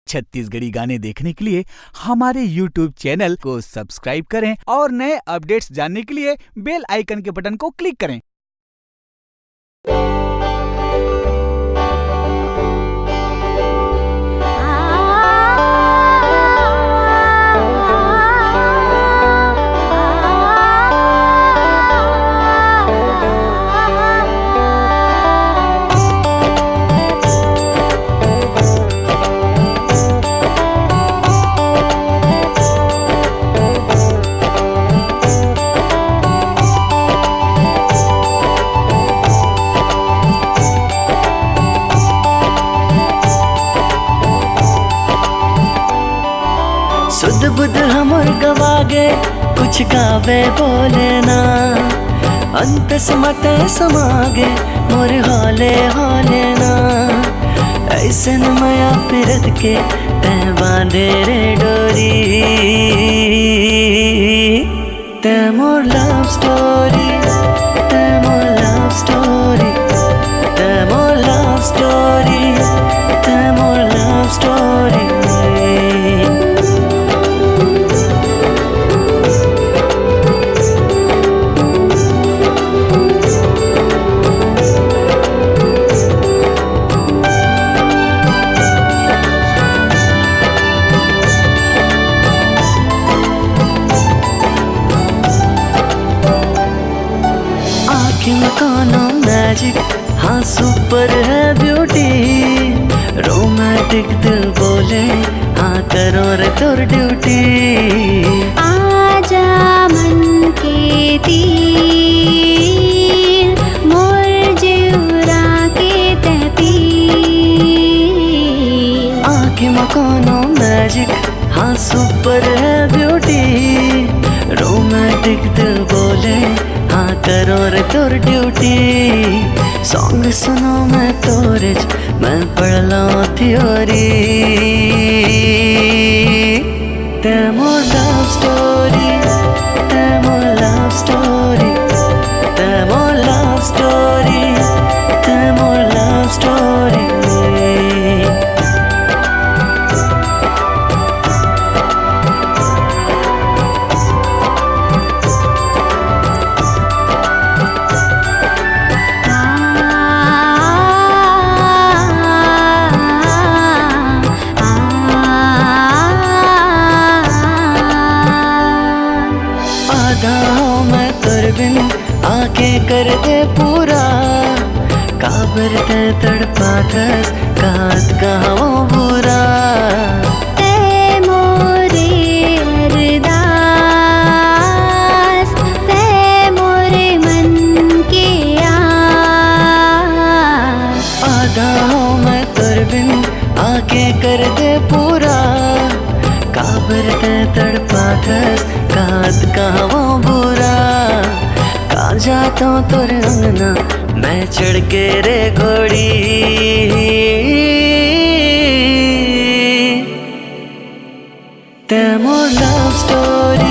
छत्तीसगढ़ी गाने देखने के लिए हमारे YouTube चैनल को सब्सक्राइब करें और नए अपडेट्स जानने के लिए बेल आइकन के बटन को क्लिक करें। सुध बुध हमर गवागे कुछ गावे बोले ना, अंत समते समागे मोर होले होले ना। ऐसे न मया फिरत के तै बांधे रे डोरी, तै मोर लव स्टोरी, तै मोर लव स्टोरी, तै मोर लव स्टोरी, तै मोर लव स्टोरी। कानो मैजिक, हाँ सुपर है ब्यूटी, रोमांटिक दिल बोले हाँ करो रे तोर ड्यूटी। आजा मन के तीर मोर जिउरा के तहपीर। आँखें मकानो मैजिक, हाँ सुपर है ब्यूटी, रोमांटिक दिल बोले हाँ करो रे तोर ड्यूटी। सॉन्ग सुनो मैं तोरे मैं पढ़ लो थ्योरी, तै मोर लव स्टोरी, तै मोर लव स्टोरी, तै मोर लव स्टोरी, तै मोर लव स्टोरी। मैं तुर बिन आके कर दे पूरा, काबर ते तड़पा थस कात कहो बुरा। ते मोरे अरदास, ते मोरे मन के आस। आधा हो मैं तुर बिन आके कर दे पूरा, काबर ते तड़पा थस कात कहो बुरा। कार जाता हूँ तुर अंगना मैं चढ़ के रे घोड़ी, तै मोर लव स्टोरी,